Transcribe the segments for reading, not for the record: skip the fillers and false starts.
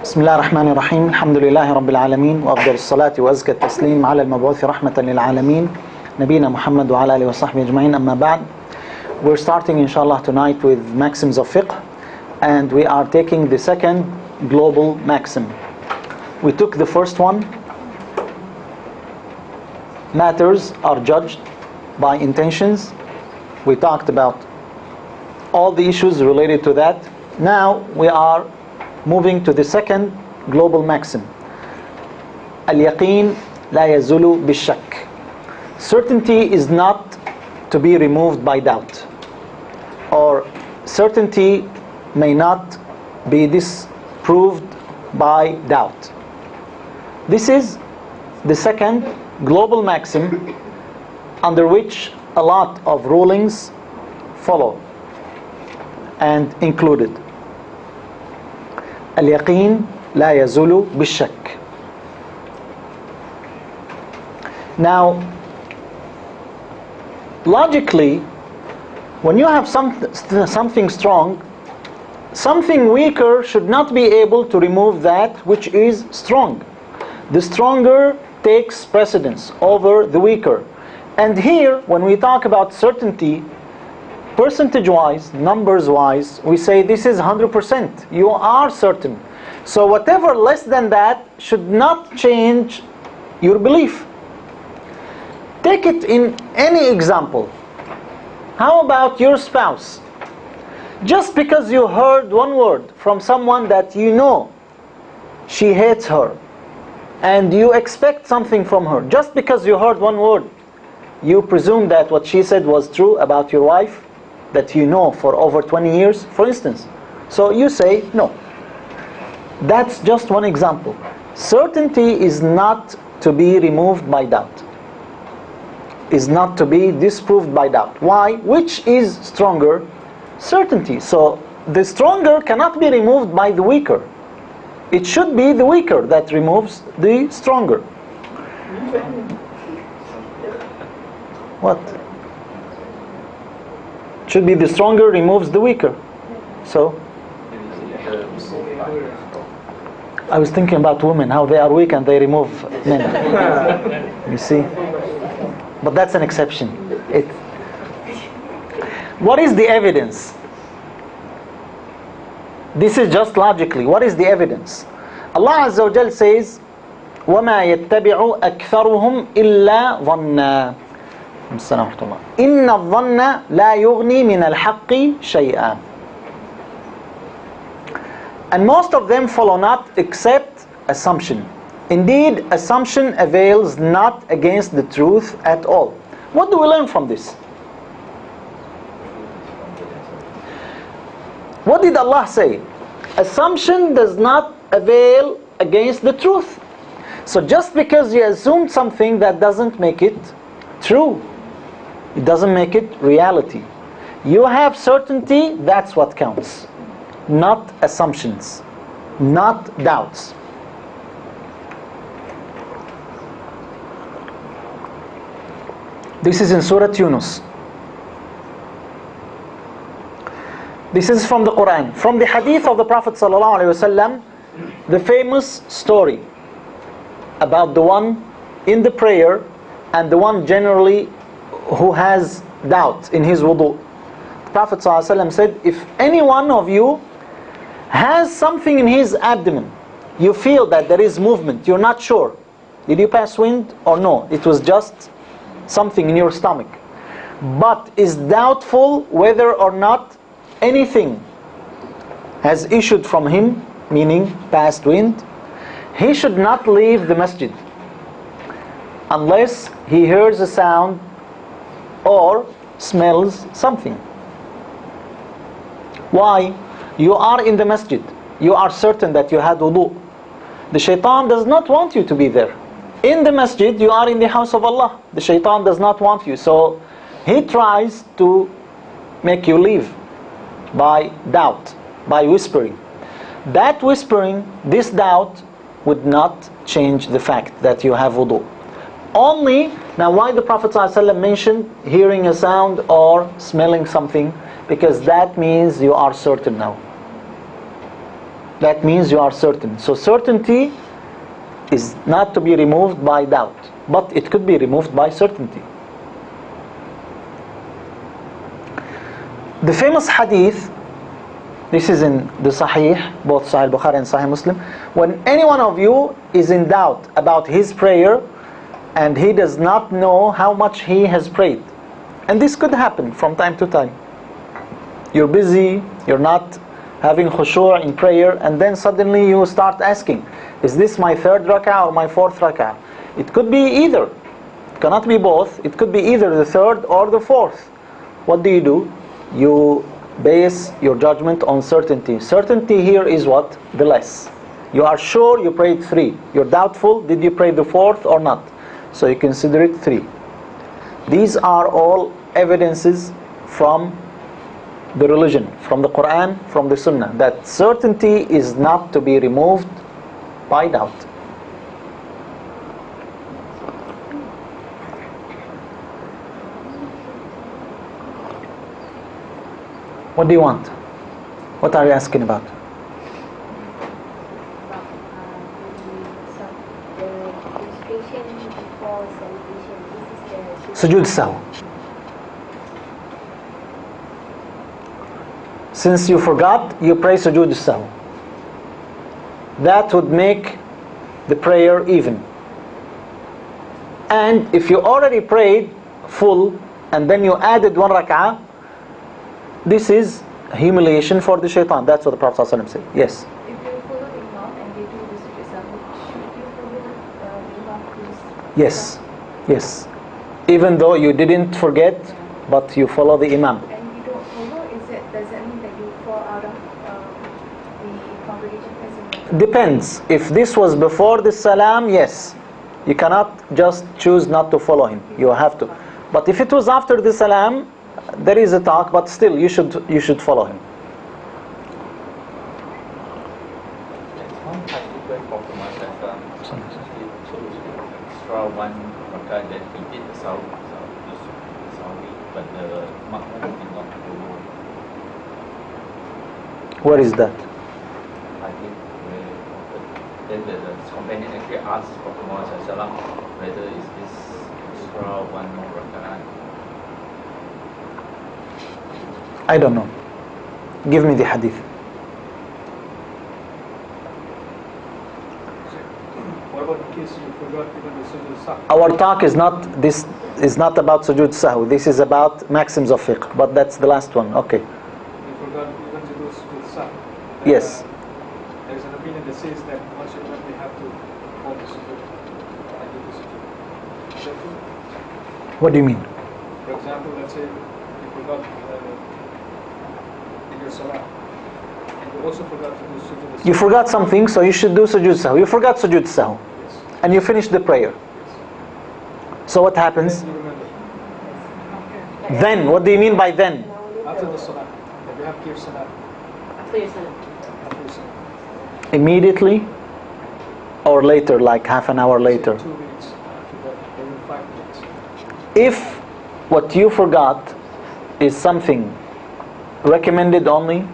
بسم الله الرحمن الرحيم الحمد لله رب العالمين وأفضل الصلاة وأزكى التسليم على المبعوث رحمة للعالمين نبينا محمد وعلى آله وصحبه أجمعين أما بعد. We're starting inshallah tonight with Maxims of Fiqh, and we are taking the second global maxim. We took the first one, matters are judged by intentions. We talked about all the issues related to that. Now we are moving to the second global maxim. Al-yaqeen la yazulu bil-shak. Certainty is not to be removed by doubt, or certainty may not be disproved by doubt. This is the second global maxim under which a lot of rulings follow and included. Al-yaqeen la yazulu bil-shak. Now, logically, when you have something strong, something weaker should not be able to remove that which is strong. The stronger takes precedence over the weaker. And here, when we talk about certainty, percentage-wise, numbers-wise, we say this is 100%. You are certain. So whatever less than that should not change your belief. Take it in any example. How about your spouse? Just because you heard one word from someone that you know she hates her, and you expect something from her, just because you heard one word, you presume that what she said was true about your wife that you know for over 20 years, for instance. So you say no. That's just one example. Certainty is not to be removed by doubt. Is not to be disproved by doubt. Why? Which is stronger? Certainty. So the stronger cannot be removed by the weaker. It should be the weaker that removes the stronger. What? Should be the stronger removes the weaker. So I was thinking about women, how they are weak and they remove men. You see? But that's an exception. What is the evidence? This is just logically. What is the evidence? Allah Azza wa Jal says, وَمَا يَتَّبِعُ أَكْثَرُهُمْ إِلَّا ظَنًّا إِنَّ الظَّنَّ لَا يُغْنِي مِنَ الْحَقِّ شَيْئًا. And most of them follow not except assumption. Indeed, assumption avails not against the truth at all. What do we learn from this? What did Allah say? Assumption does not avail against the truth. So just because you assumed something, that doesn't make it true. It doesn't make it reality. You have certainty, that's what counts. Not assumptions, not doubts. This is in Surah Yunus. This is from the Quran. From the hadith of the Prophet ﷺ, the famous story about the one in the prayer and the one generally who has doubt in his wudu. The Prophet ﷺ said, if any one of you has something in his abdomen, you feel that there is movement, you're not sure. Did you pass wind or no? It was just something in your stomach. But is doubtful whether or not anything has issued from him, meaning passed wind, he should not leave the masjid unless he hears a sound or smells something. Why? You are in the masjid. You are certain that you had wudu. The shaitan does not want you to be there. In the masjid, you are in the house of Allah. The shaitan does not want you. So he tries to make you leave by doubt, by whispering. That whispering, this doubt, would not change the fact that you have wudu. Only, now why the Prophet ﷺ mentioned hearing a sound or smelling something? Because that means you are certain now. That means you are certain. So certainty is not to be removed by doubt, but it could be removed by certainty. The famous hadith, this is in the Sahih, both Sahih Bukhari and Sahih Muslim, when any one of you is in doubt about his prayer and he does not know how much he has prayed. And this could happen from time to time. You're busy, you're not having khushu' in prayer, and then suddenly you start asking, is this my third rak'ah or my fourth rak'ah? It could be either. It cannot be both. It could be either the third or the fourth. What do? You base your judgment on certainty. Certainty here is what? The less. You are sure you prayed 3. You're doubtful, did you pray the 4th or not? So you consider it 3. These are all evidences from the religion, from the Quran, from the Sunnah, that certainty is not to be removed by doubt. What do you want? What are you asking about? Sujood Sahw. Since you forgot, you pray Sujood Sahw. That would make the prayer even. And if you already prayed full and then you added 1 rak'ah, this is humiliation for the shaitan. That's what the Prophet ﷺ said. Yes. If you follow the Imam and they do the Sujood Sahw, should you follow the Imam who's... Yes. Yes. Even though you didn't forget, but you follow the Imam. And you don't follow, does that mean that you fall out of the congregation? Depends. If this was before the salam, yes. You cannot just choose not to follow him. You have to. But if it was after the salam, there is a talk, but still you should follow him. Extra 1 rakah that he did the sawi, but the makmum did not follow. Where is that? I think then the companion actually asked Prophet Muhammad whether is this extra 1 more rakah. I don't know. Give me the hadith. What about the case you forgot even the sujood sahw? Our talk is not about sujood sahw. This is about maxims of fiqh. But that's the last one. Okay. You forgot even to do sujood sahw. Yes. There is an opinion that says that once you remember, you have to hold the sujood and do the sujood. Is that true? What do you mean? For example, let's say you forgot in your salah, and you also forgot to do sujood. You forgot something, so you should do sujood sahw. You forgot sujood sahw, Yes. and you finished the prayer. Yes. So what happens? Then you remember. Then, what do you mean by then? After the salah, that you have clear salah. After your salah. Immediately, or later, like half an hour later. 2 minutes after that, maybe 5 minutes. If what you forgot is something recommended only,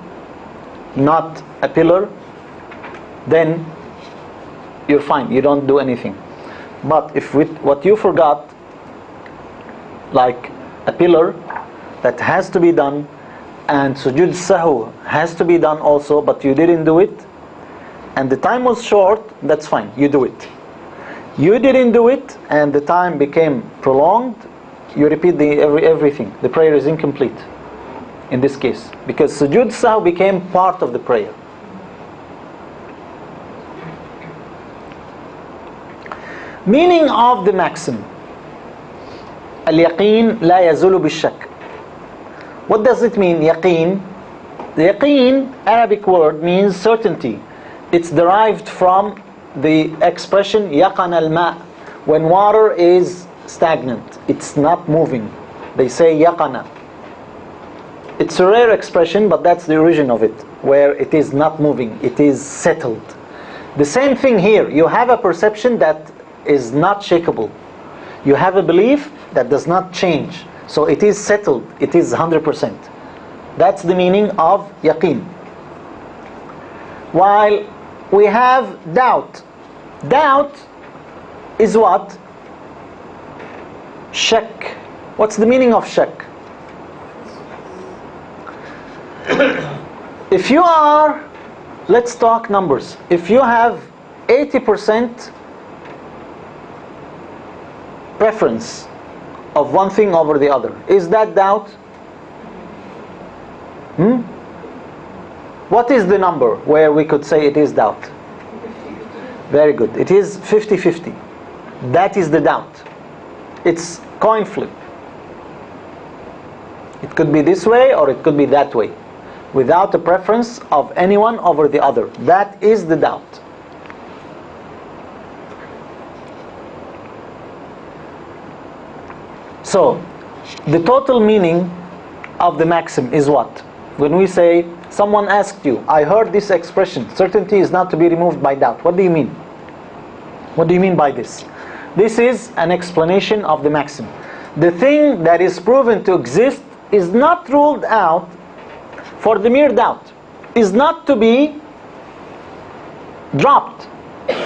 not a pillar, then you're fine. You don't do anything. But if with what you forgot, like a pillar that has to be done, and sujood sahw has to be done also, but you didn't do it, and the time was short, that's fine. You do it. You didn't do it, and the time became prolonged, you repeat everything. The prayer is incomplete in this case, because sujood sahw became part of the prayer. Meaning of the maxim: al-yaqeen la yazulu bil-shak. What does it mean, yaqeen? The yaqeen, Arabic word, means certainty. It's derived from the expression yaqana al-ma', when water is stagnant, it's not moving. They say yaqana. It's a rare expression, but that's the origin of it, where it is not moving, it is settled. The same thing here. You have a perception that is not shakeable. You have a belief that does not change. So it is settled, it is 100%. That's the meaning of yaqeen. While we have doubt. Doubt is what? Shak. What's the meaning of shak? If you are, let's talk numbers. If you have 80% preference of one thing over the other, is that doubt? What is the number where we could say it is doubt? Very good. It is 50-50. That is the doubt. It's coin flip. It could be this way or it could be that way, without a preference of anyone over the other. That is the doubt. So, the total meaning of the maxim is what? When we say, someone asked you, I heard this expression, certainty is not to be removed by doubt. What do you mean? What do you mean by this? This is an explanation of the maxim. The thing that is proven to exist is not ruled out for the mere doubt, is not to be dropped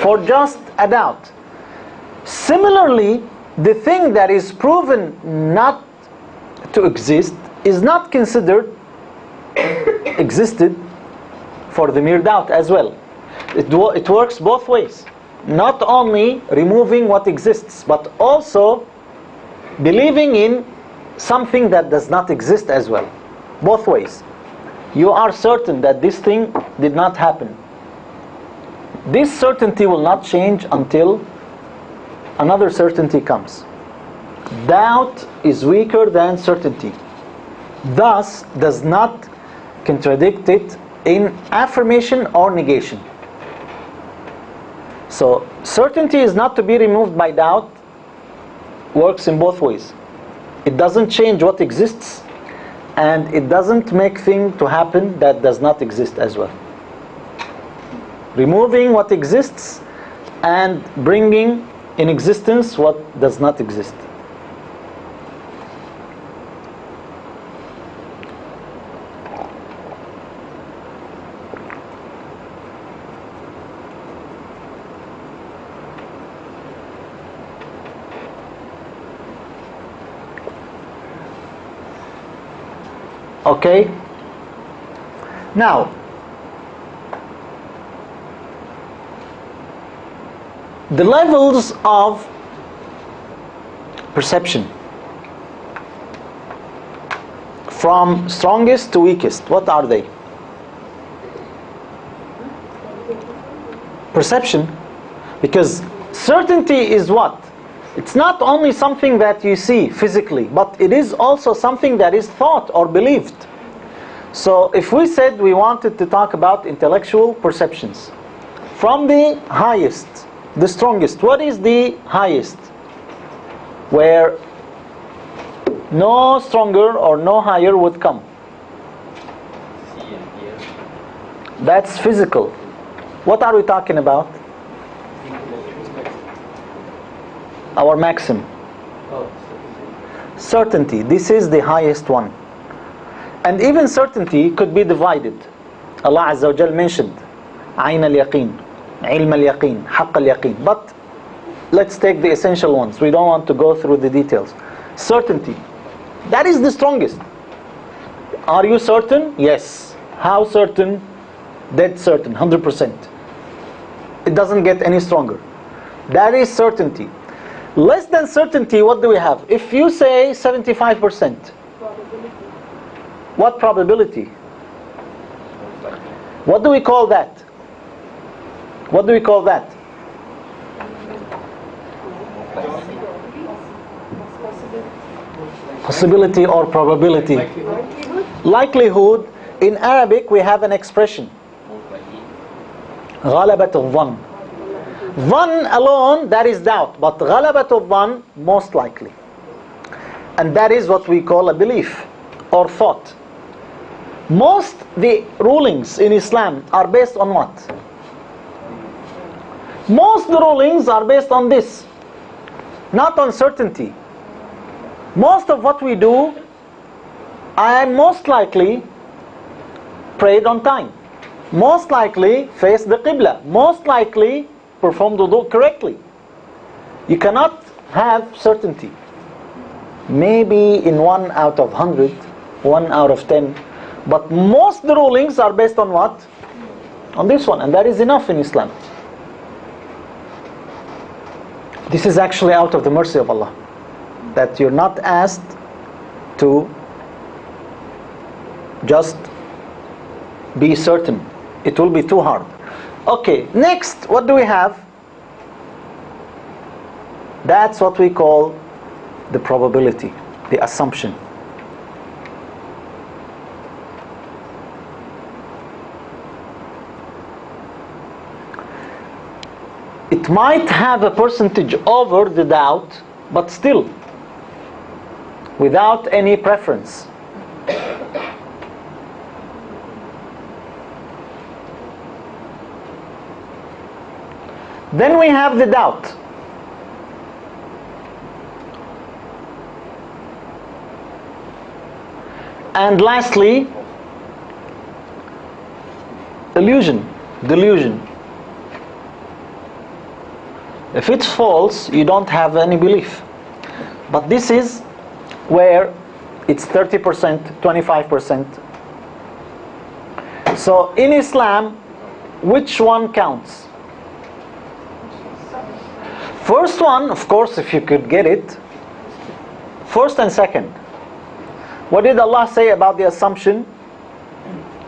for just a doubt. Similarly, the thing that is proven not to exist is not considered existed for the mere doubt as well. It works both ways. Not only removing what exists, but also believing in something that does not exist as well. Both ways. You are certain that this thing did not happen. This certainty will not change until another certainty comes. Doubt is weaker than certainty, thus does not contradict it in affirmation or negation. So certainty is not to be removed by doubt works in both ways. It doesn't change what exists, and it doesn't make thing to happen that does not exist as well. Removing what exists and bringing in existence what does not exist. Okay? Now, the levels of perception from strongest to weakest, what are they? Perception. Because certainty is what? It's not only something that you see physically, but it is also something that is thought or believed. So if we said we wanted to talk about intellectual perceptions, from the highest, the strongest, what is the highest? Where no stronger or no higher would come. See and hear. That's physical. What are we talking about? Our maxim. Oh, Certainty. This is the highest one. And even certainty could be divided. Allah Azza wa Jal mentioned Ayn al-Yaqeen, Ilm al-Yaqeen, Haqq al-Yaqeen. But let's take the essential ones. We don't want to go through the details. Certainty. That is the strongest. Are you certain? Yes. How certain? Dead certain, 100%. It doesn't get any stronger. That is certainty. Less than certainty, what do we have? If you say 75%, Probability. what probability? What do we call that? What do we call that? Possibility or probability? Likelihood. In Arabic we have an expression. غلبة الظن. One alone, that is doubt. But غلبة الظن, most likely. And that is what we call a belief or thought. Most the rulings in Islam are based on what? Most the rulings are based on this. Not on certainty. Most of what we do, I am most likely prayed on time. most likely face the Qibla, most likely perform the wudu correctly. You cannot have certainty. Maybe in 1 out of 100, 1 out of 10, but most the rulings are based on what? On this one, and that is enough in Islam. This is actually out of the mercy of Allah, that you're not asked to just be certain. It will be too hard. Okay, next, what do we have? That's what we call the probability, the assumption. It might have a percentage over the doubt, but still, without any preference. Then we have the doubt. And lastly, delusion. If it's false, you don't have any belief. But this is where it's 30%, 25%. So in Islam, which one counts? First one, of course, if you could get it. First and second. What did Allah say about the assumption?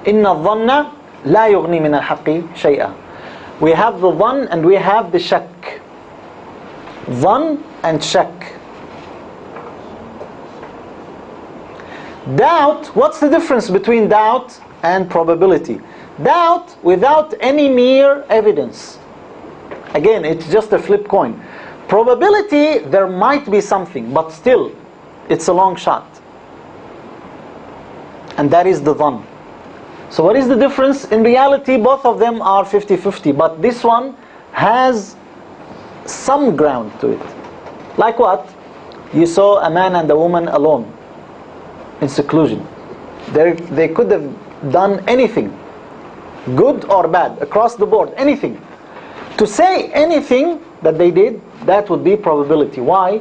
Inna dhanna la yughni min al-haqqi shay'a. We have the dhann and we have the shak. Dhann and shak. Doubt, what's the difference between doubt and probability? Doubt without any mere evidence. Again, it's just a flip coin. Probability, there might be something, but still, it's a long shot. And that is the dhann. So what is the difference? In reality, both of them are 50-50, but this one has some ground to it. Like what? You saw a man and a woman alone, in seclusion. They could have done anything, good or bad, across the board, anything. To say anything that they did, that would be probability. Why?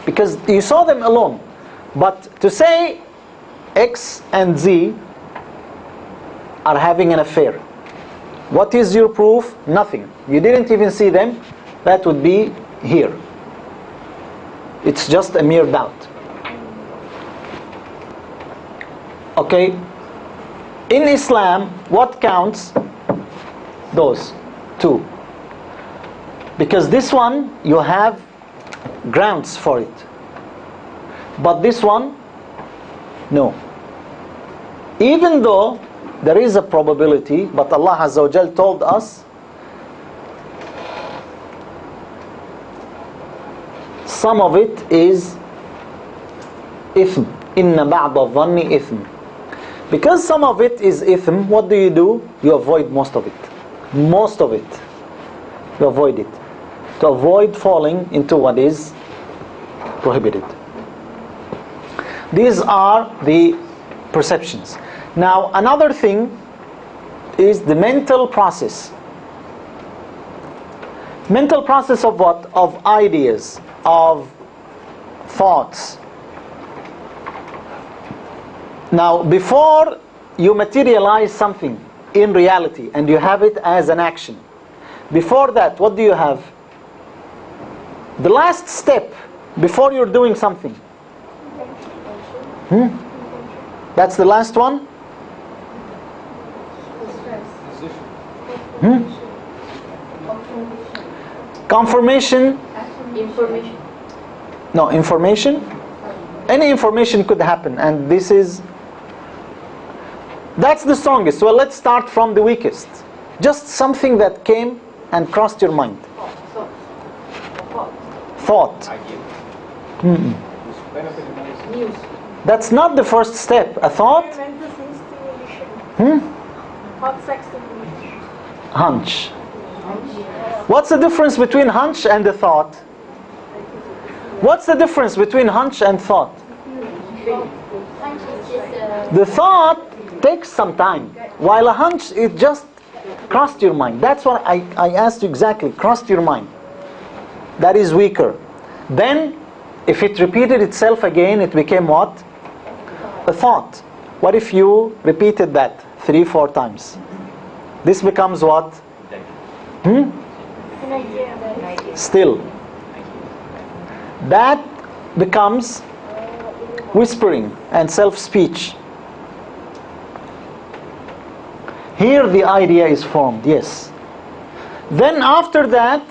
Because you saw them alone. But to say X and Z are having an affair, what is your proof? Nothing. You didn't even see them. That would be here. It's just a mere doubt. Okay? In Islam, what counts? Those two. Because this one, you have grounds for it. But this one, no. Even though there is a probability, but Allah Azza wa Jal told us some of it is ithm. Inna ba'da dhanni ithm. Because some of it is ithm, what do? You avoid most of it. Most of it. You avoid it. To avoid falling into what is prohibited. These are the perceptions. Now, another thing is the mental process. Mental process of what? Of ideas, of thoughts. Now, before you materialize something in reality and you have it as an action, before that, what do you have? The last step before you're doing something. That's the last one? Confirmation? Information. No, information? Any information could happen, and this is... That's the strongest. Well, let's start from the weakest. Just something that came and crossed your mind. Thought. News. That's not the first step. A thought? Hot sex stimulation. Hunch. What's the difference between hunch and the thought? What's the difference between hunch and thought? The thought takes some time. While a hunch, it just crossed your mind. That's what I asked you exactly. Crossed your mind. That is weaker. Then, if it repeated itself again, it became what? A thought. What if you repeated that 3-4 times? This becomes what? Still. That becomes whispering and self-speech. Here the idea is formed, yes. Then after that,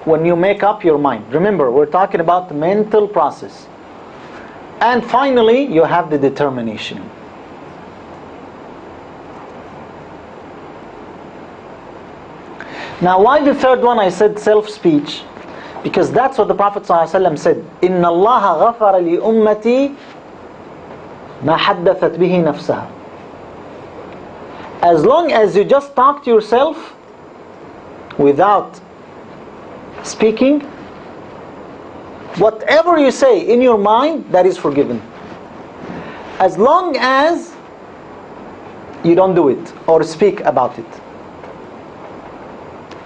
when you make up your mind, remember we're talking about the mental process. And finally, you have the determination. Now why the third one I said self-speech? Because that's what the Prophet ﷺ said. إِنَّ اللَّهَ غَفَرَ لِأُمَّتِي مَا حَدَّثَتْ بِهِ نَفْسَهَا. As long as you just talk to yourself without speaking, whatever you say in your mind, that is forgiven. As long as you don't do it or speak about it.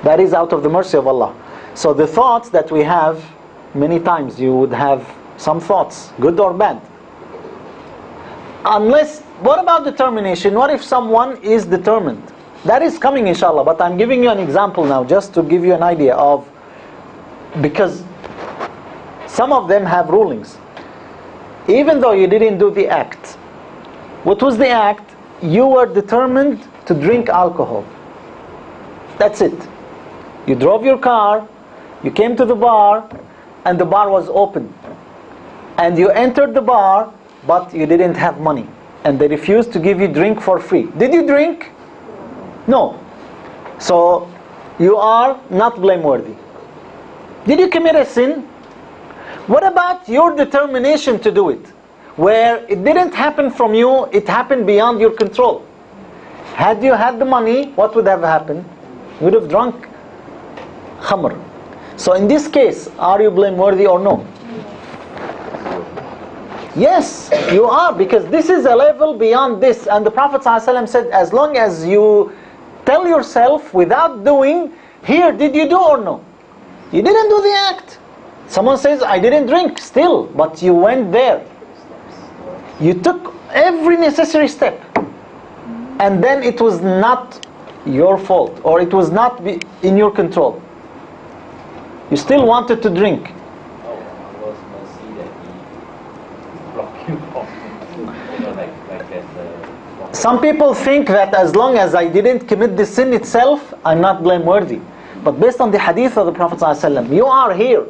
That is out of the mercy of Allah. So the thoughts that we have, many times you would have some thoughts, good or bad. Unless, what about determination? What if someone is determined? That is coming inshallah, but I'm giving you an example now just to give you an idea of, because some of them have rulings. Even though you didn't do the act, what was the act? You were determined to drink alcohol. That's it. You drove your car, you came to the bar, and the bar was open. And you entered the bar, but you didn't have money. And they refused to give you drink for free. Did you drink? No. So, you are not blameworthy. Did you commit a sin? What about your determination to do it? Where it didn't happen from you, it happened beyond your control. Had you had the money, what would have happened? You would have drunk khamr. So in this case, are you blameworthy or no? Yes, you are, because this is a level beyond this. And the Prophet ﷺ said, as long as you tell yourself without doing, here, did you do or no? You didn't do the act. Someone says, I didn't drink, still, but you went there. You took every necessary step. And then it was not your fault, or it was not in your control. You still wanted to drink. Some people think that as long as I didn't commit the sin itself, I'm not blameworthy. But based on the hadith of the Prophet ﷺ, you are here.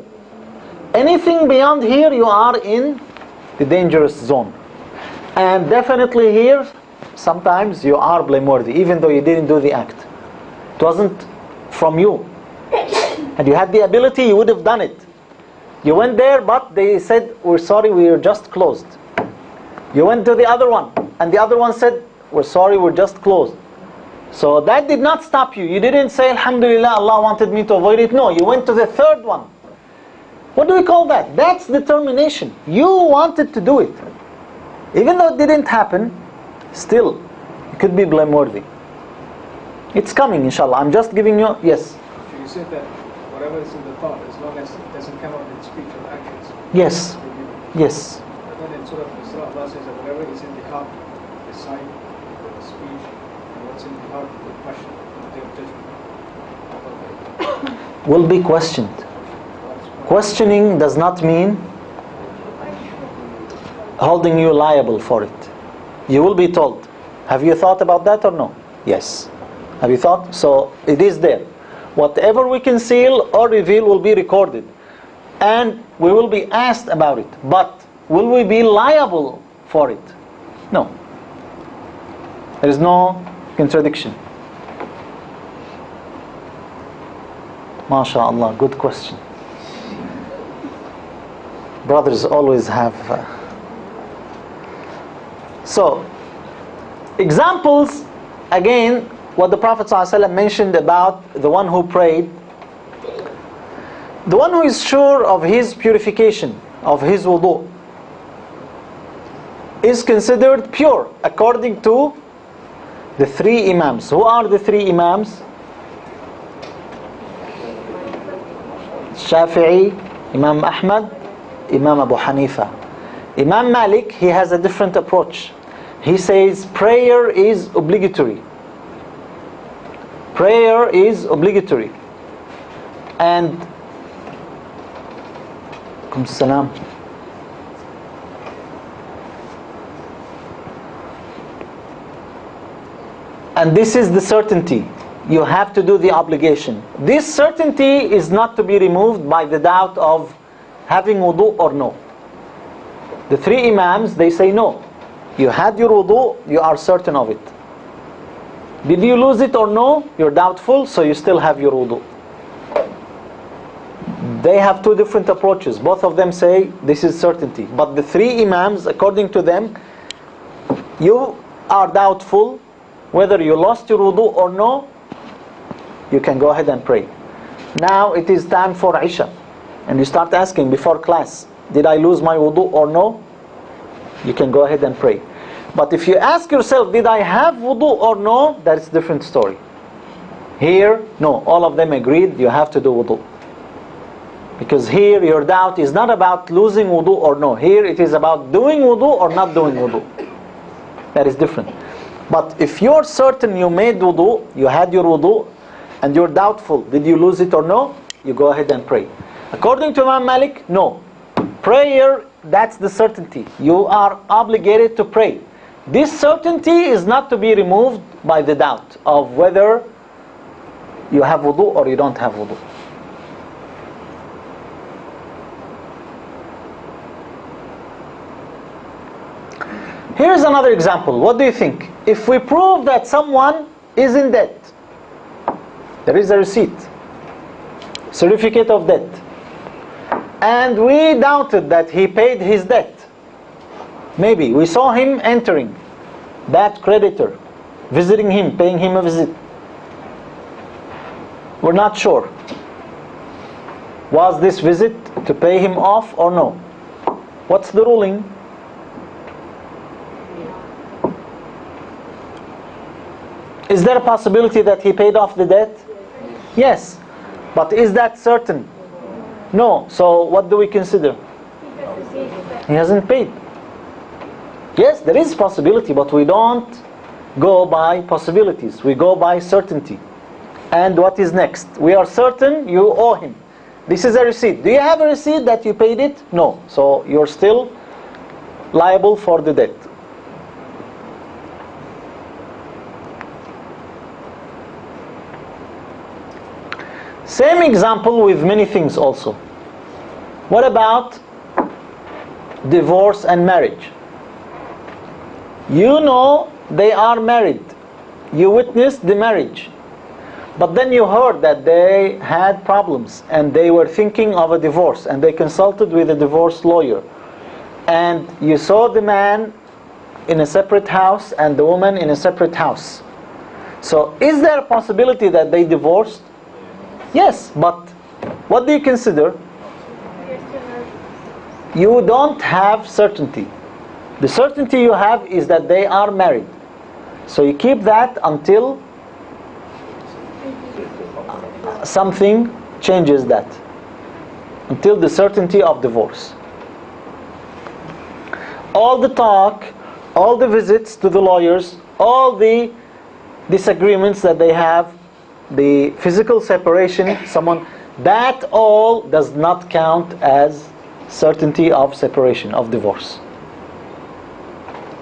Anything beyond here, you are in the dangerous zone. And definitely here, sometimes you are blameworthy, even though you didn't do the act. It wasn't from you. And you had the ability, you would have done it. You went there, but they said, we're sorry, we are just closed. You went to the other one, and the other one said, we're sorry, we're just closed. So that did not stop you. You didn't say, Alhamdulillah, Allah wanted me to avoid it. No, you went to the third one. What do we call that? That's determination. You wanted to do it. Even though it didn't happen, still, you could be blameworthy. It's coming, inshallah. I'm just giving you, yes. So you said that whatever is in the thought, as long as it doesn't come out in speech or actions. Yes. Yes. But then in Surah Allah says that whatever is in the heart, the sign, the speech, and what's in the heart, the question, the judgment. Will be questioned. Questioning does not mean holding you liable for it. You will be told, have you thought about that or no? Yes. Have you thought? So it is there. Whatever we conceal or reveal will be recorded. And we will be asked about it. But will we be liable for it? No. There is no contradiction. MashaAllah, good question. Brothers always have... So, examples, again, what the Prophet ﷺ mentioned about the one who prayed. The one who is sure of his purification, of his wudu, is considered pure according to The three Imams. Who are the three Imams? Shafi'i, Imam Ahmad, Imam Abu Hanifa. Imam Malik, he has a different approach. He says prayer is obligatory. Prayer is obligatory. And salam. And this is the certainty. You have to do the obligation. This certainty is not to be removed by the doubt of having wudu or no. The three Imams, they say no. You had your wudu, you are certain of it. Did you lose it or no? You're doubtful, so you still have your wudu. They have two different approaches. Both of them say this is certainty. But the three Imams, according to them, you are doubtful whether you lost your wudu or no, you can go ahead and pray. Now it is time for Isha. And you start asking before class, did I lose my wudu or no? You can go ahead and pray. But if you ask yourself, did I have wudu or no? That's a different story. Here, no. All of them agreed you have to do wudu. Because here your doubt is not about losing wudu or no. Here it is about doing wudu or not doing wudu. That is different. But if you're certain you made wudu, you had your wudu, and you're doubtful, did you lose it or no? You go ahead and pray. According to Imam Malik, no. Prayer, that's the certainty. You are obligated to pray. This certainty is not to be removed by the doubt of whether you have wudu or you don't have wudu. Here's another example. What do you think? If we prove that someone is in debt, there is a receipt, certificate of debt, and we doubted that he paid his debt. Maybe we saw him entering, that creditor, visiting him, paying him a visit. We're not sure. Was this visit to pay him off or no? What's the ruling? Is there a possibility that he paid off the debt? Yes. But is that certain? No. So what do we consider? He hasn't paid. Yes, there is possibility, but we don't go by possibilities. We go by certainty. And what is next? We are certain you owe him. This is a receipt. Do you have a receipt that you paid it? No. So you're still liable for the debt. Same example with many things also. What about divorce and marriage? You know they are married. You witnessed the marriage. But then you heard that they had problems and they were thinking of a divorce, and they consulted with a divorce lawyer. And you saw the man in a separate house and the woman in a separate house. So is there a possibility that they divorced? Yes, but what do you consider? You don't have certainty. The certainty you have is that they are married. So you keep that until something changes that. Until the certainty of divorce. All the talk, all the visits to the lawyers, all the disagreements that they have, the physical separation, that all does not count as certainty of separation, of divorce.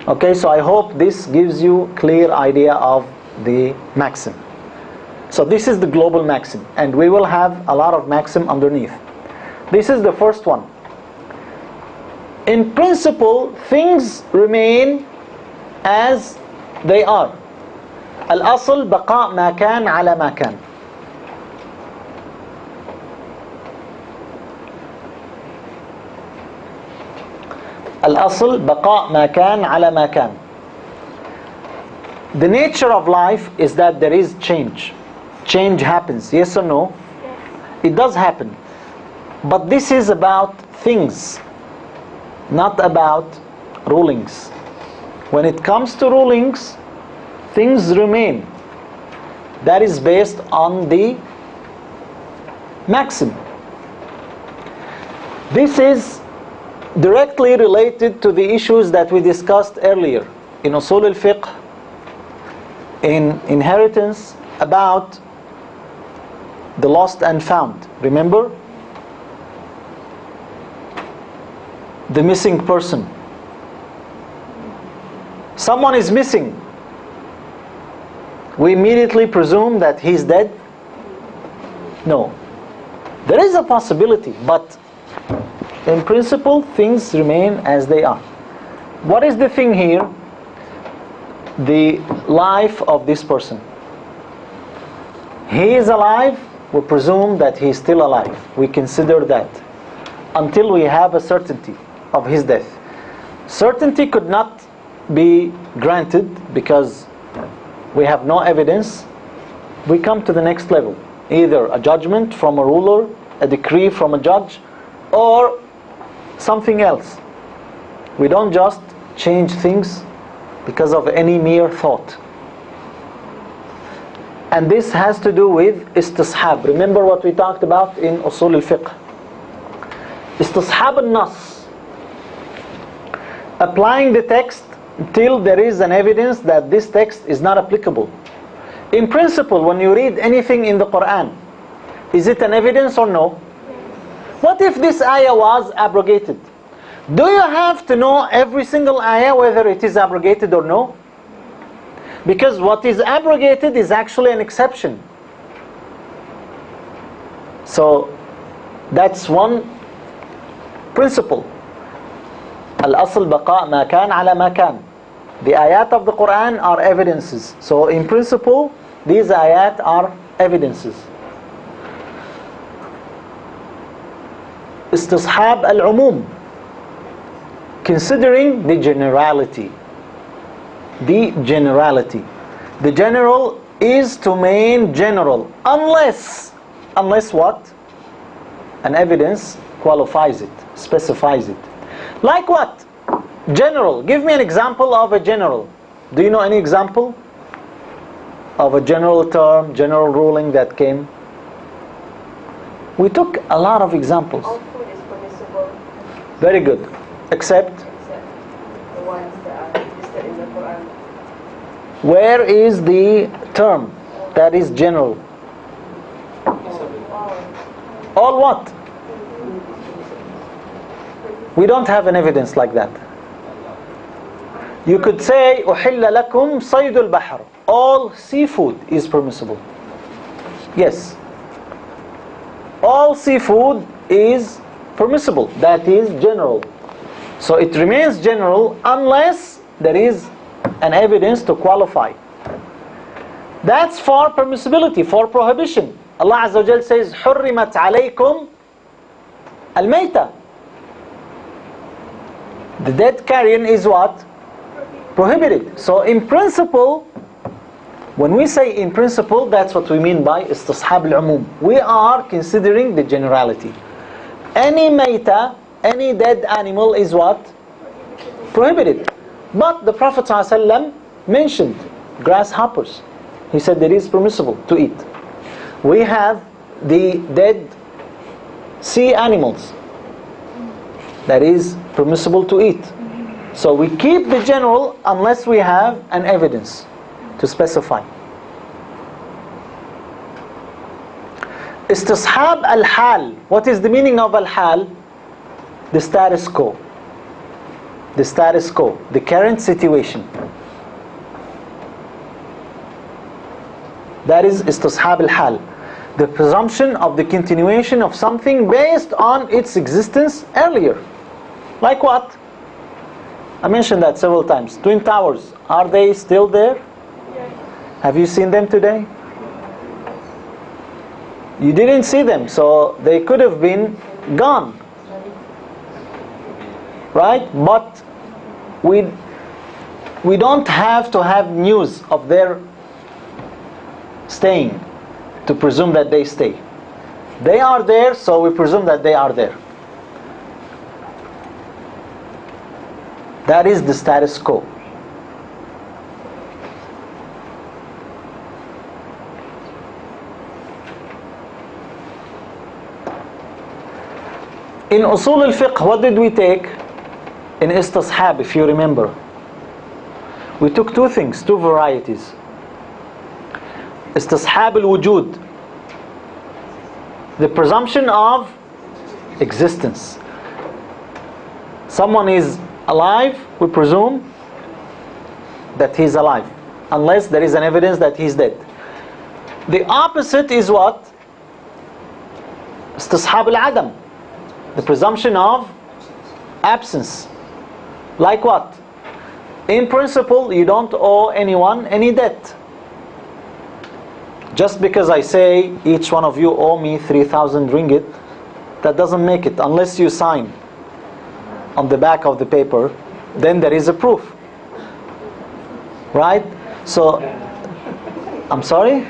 Okay, so I hope this gives you clear idea of the maxim. So this is the global maxim, and we will have a lot of maxim underneath. This is the first one. In principle, things remain as they are. الأصل بقاء ما كان على ما كان. الأصل بقاء ما كان على ما كان. The nature of life is that there is change. Change happens, yes or no? It does happen. But this is about things, not about rulings. When it comes to rulings, things remain. That is based on the maxim. This is directly related to the issues that we discussed earlier in Usul al-Fiqh, in inheritance, about the lost and found. Remember? The missing person. Someone is missing. We immediately presume that he's dead? No. There is a possibility, but in principle, things remain as they are. What is the thing here? The life of this person. He is alive, we presume that he is still alive. We consider that until we have a certainty of his death. Certainty could not be granted because we have no evidence. We come to the next level. Either a judgment from a ruler, a decree from a judge, or something else. We don't just change things because of any mere thought. And this has to do with istishab. Remember what we talked about in Usul al-Fiqh. Istishab al-Nas. Applying the text till there is an evidence that this text is not applicable. In principle, when you read anything in the Quran, is it an evidence or no? What if this ayah was abrogated? Do you have to know every single ayah whether it is abrogated or no? Because what is abrogated is actually an exception. So that's one principle. Al-asl baqa ma kan ala ma kan. The ayat of the Quran are evidences. So in principle, these ayat are evidences. Istishab al-umum, considering the generality. The generality. The general is to remain general unless what? An evidence qualifies it, specifies it. Like what? General. Give me an example of a general. Do you know any example of a general term, general ruling that came? We took a lot of examples. All food is permissible Very good. Except except the ones that are listed in the Quran. where is the term that is general? All what? We don't have an evidence like that. You could say أُحِلَّ لَكُمْ صَيْدُ الْبَحْرِ. All seafood is permissible. Yes. All seafood is permissible. That is general. So it remains general unless there is an evidence to qualify. That's for permissibility, for prohibition. Allah Azza wa Jal says حُرِّمَتْ عَلَيْكُمْ الْمَيْتَةِ. The dead carrion is what? Prohibited. So in principle, when we say in principle, that's what we mean by istishab al-umum. We are considering the generality. Any mayta, any dead animal is what? Prohibited. But the Prophet ﷺ mentioned grasshoppers. He said that it is permissible to eat. We have the dead sea animals. That is permissible to eat. So we keep the general unless we have an evidence to specify. Istishab al-hal. What is the meaning of al-hal? The status quo. The status quo. The current situation. That is istishab al-hal. The presumption of the continuation of something based on its existence earlier. Like what? I mentioned that several times. Twin Towers, are they still there? Yes. Have you seen them today? You didn't see them, so they could have been gone. Right? But we don't have to have news of their staying to presume that they stay. They are there, so we presume that they are there. That is the status quo. In Usul al-Fiqh, what did we take? In Istishab, if you remember. We took two things, two varieties. Istishab al-Wujud, the presumption of existence. Someone is alive, we presume that he is alive, unless there is an evidence that he is dead. The opposite is what? Istishab al-Adam, the presumption of absence. Like what? In principle, you don't owe anyone any debt. Just because I say each one of you owe me 3,000 ringgit, that doesn't make it, unless you sign on the back of the paper, then there is a proof. Right? So, I'm sorry?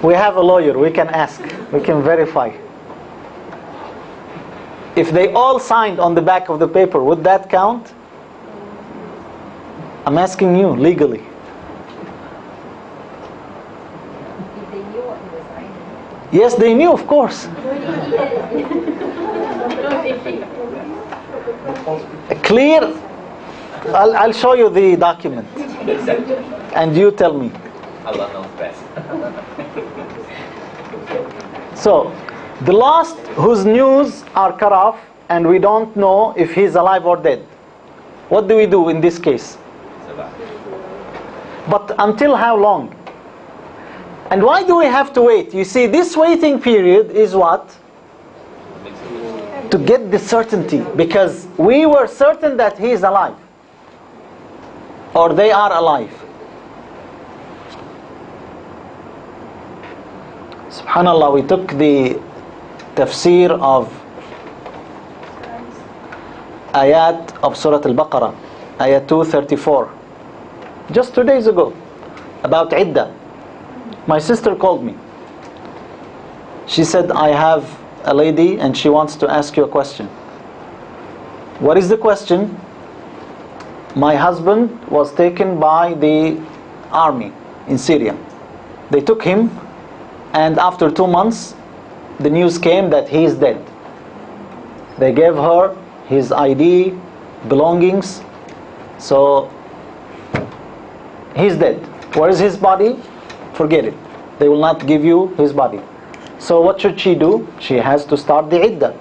We have a lawyer, we can ask, we can verify. If they all signed on the back of the paper, would that count? I'm asking you, legally. If they knew what he was signing. Yes, they knew, of course. Clear? I'll show you the document. And you tell me. Allah knows best. So, the lost whose news are cut off and we don't know if he's alive or dead. What do we do in this case? But until how long? And why do we have to wait? You see, this waiting period is what? To get the certainty. Because we were certain that he is alive. Or they are alive. Subhanallah, we took the tafsir of ayat of Surah Al-Baqarah, ayat 234, just 2 days ago, about iddah. My sister called me. She said, I have a lady and she wants to ask you a question. What is the question? My husband was taken by the army in Syria. They took him, and after 2 months the news came that he is dead. They gave her his ID, belongings, so he's dead. Where is his body? Forget it. They will not give you his body. So what should she do? She has to start the iddah.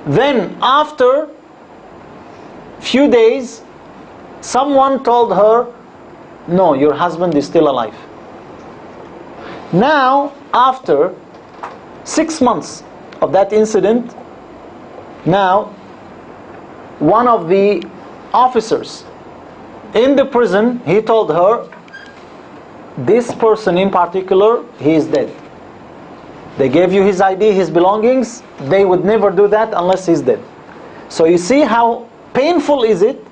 Then after few days, someone told her, no, your husband is still alive. Now, after 6 months of that incident, now one of the officers in the prison, he told her, this person in particular, he is dead. They gave you his ID, his belongings. They would never do that unless he's dead. So you see how painful is it?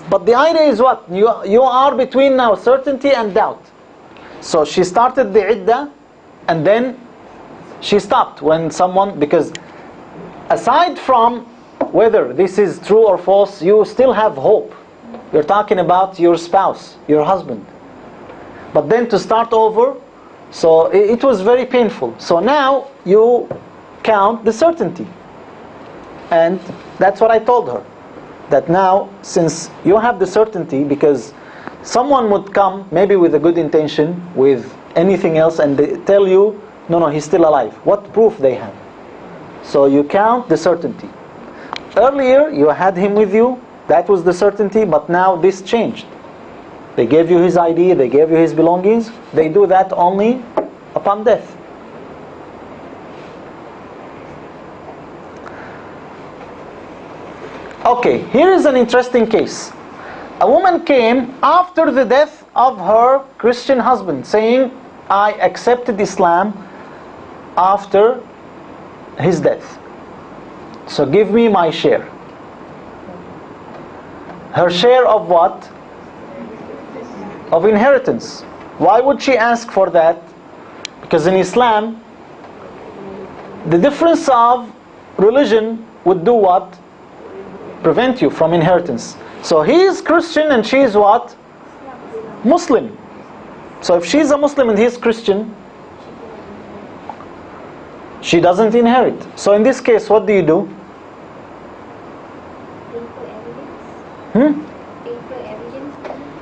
But the idea is what? You are between now certainty and doubt. So she started the iddah, and then she stopped when someone, because aside from whether this is true or false, you still have hope. You're talking about your spouse, your husband. But then to start over, so it was very painful. So now you count the certainty. And that's what I told her. That now, since you have the certainty, because someone would come, maybe with a good intention, with anything else, and they tell you, no, he's still alive. What proof they have? So you count the certainty. Earlier, you had him with you, that was the certainty, but now this changed. They gave you his ID, they gave you his belongings. They do that only upon death. Okay, here is an interesting case. A woman came after the death of her Christian husband, saying, I accepted Islam after his death. So give me my share. Her share of what? Of inheritance. Why would she ask for that? Because in Islam, the difference of religion would do what? Prevent you from inheritance. So he is Christian and she is what? Muslim. So if she is a Muslim and he is Christian, She doesn't inherit. So in this case, what do you do? Paper evidence? Hmm? Paper evidence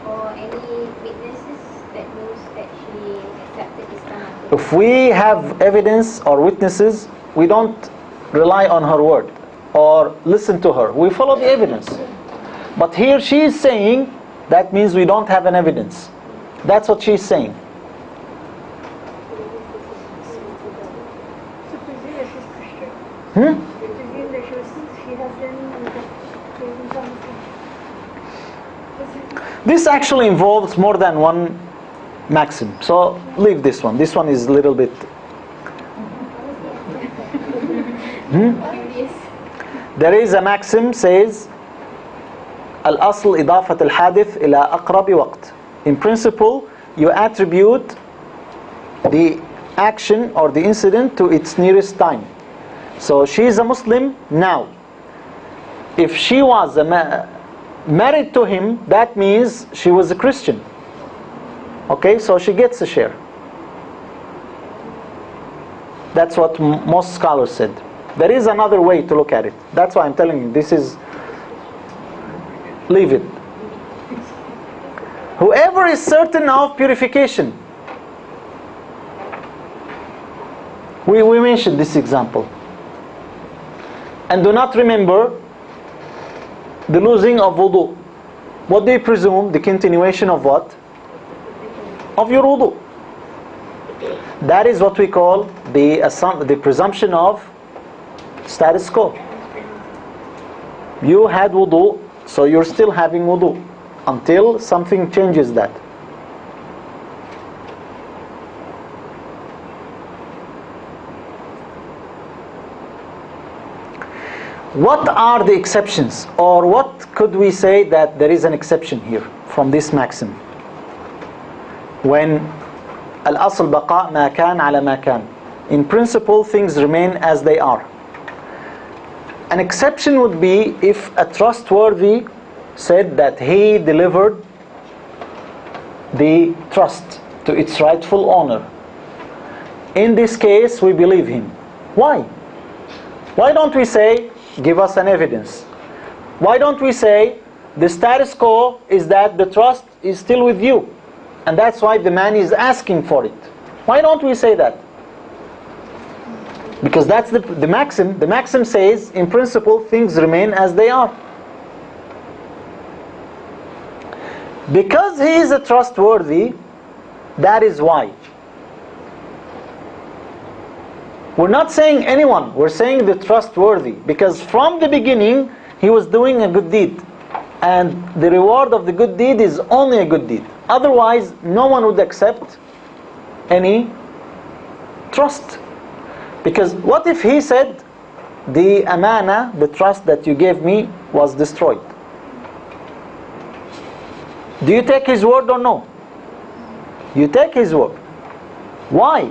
or any witnesses that knows that she accepted Islam? If we have evidence or witnesses, we don't rely on her word or listen to her. We follow the evidence. But here she is saying, that means we don't have an evidence. That's what she's saying. So presume that she's Christian. Hmm? Presume that she hasn't This actually involves more than one maxim. So leave this one. This one is a little bit... There is a maxim says الأصل إضافة الحادث إلى أقرب وقت. In principle, you attribute the action or the incident to its nearest time. So she is a Muslim now. If she was married to him, that means she was a Christian. Okay, so she gets a share. That's what most scholars said. There is another way to look at it. That's why I'm telling you, this is... Leave it. Whoever is certain of purification. We mentioned this example. And do not remember the losing of wudu. What do you presume? The continuation of what? Of your wudu. That is what we call the presumption of status quo. You had wudu, so you're still having wudu until something changes that. What are the exceptions, or what could we say that there is an exception here from this maxim? When al-asl baqa ma kan ala ma kan. In principle, things remain as they are. An exception would be if a trustworthy said that he delivered the trust to its rightful owner. In this case, we believe him. Why? Why don't we say, give us an evidence? Why don't we say, the status quo is that the trust is still with you, and that's why the man is asking for it? Why don't we say that? Because that's the maxim. The maxim says, in principle, things remain as they are. Because he is a trustworthy, that is why. We're not saying anyone, we're saying the trustworthy. Because from the beginning, he was doing a good deed. And the reward of the good deed is only a good deed. Otherwise, no one would accept any trust. Because what if he said, the amana, the trust that you gave me, was destroyed? Do you take his word or no? You take his word. Why?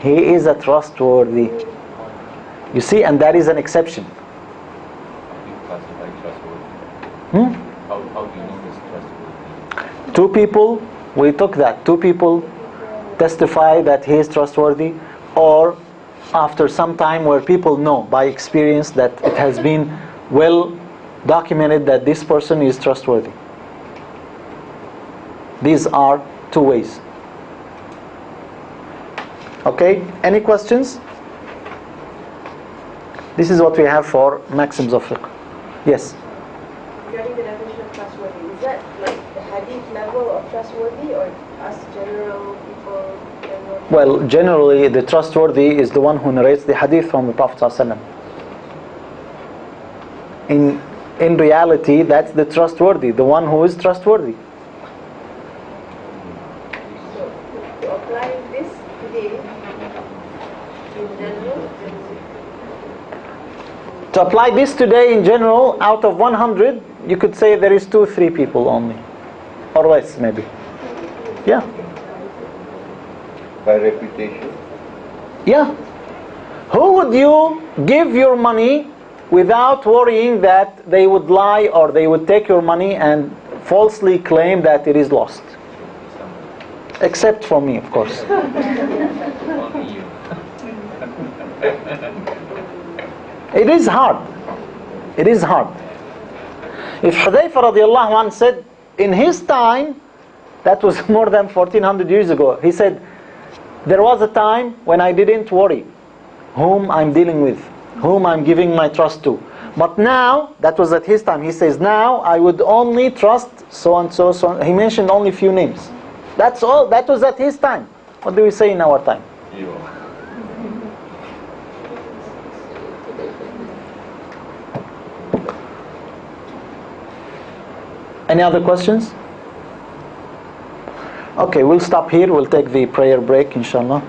He is a trustworthy. You see, and that is an exception. How do you know this trustworthy? Two people, we took that. Two people testify that he is trustworthy, or after some time where people know by experience that it has been well documented that this person is trustworthy. These are two ways. Okay, any questions? This is what we have for Maxims of Fiqh. Yes? Regarding the definition of trustworthy, is that like the hadith level of trustworthy, or us general people? Well, generally the trustworthy is the one who narrates the hadith from the Prophet ﷺ. In reality, that's the trustworthy, the one who is trustworthy. So, to apply this today, in general, To apply this today in general, out of 100, you could say there is 2-3 people only. Or less, maybe. Yeah. By reputation? Yeah. Who would you give your money without worrying that they would lie or they would take your money and falsely claim that it is lost? Except for me, of course. Only you. It is hard. It is hard. If Hudayfa radiallahu anh said, in his time, that was more than 1400 years ago, he said, there was a time when I didn't worry whom I'm dealing with, whom I'm giving my trust to. But now, that was at his time, he says, now I would only trust so and so, so. He mentioned only few names. That's all. That was at his time. What do we say in our time? Any other questions? Okay, we'll stop here. We'll take the prayer break, inshallah.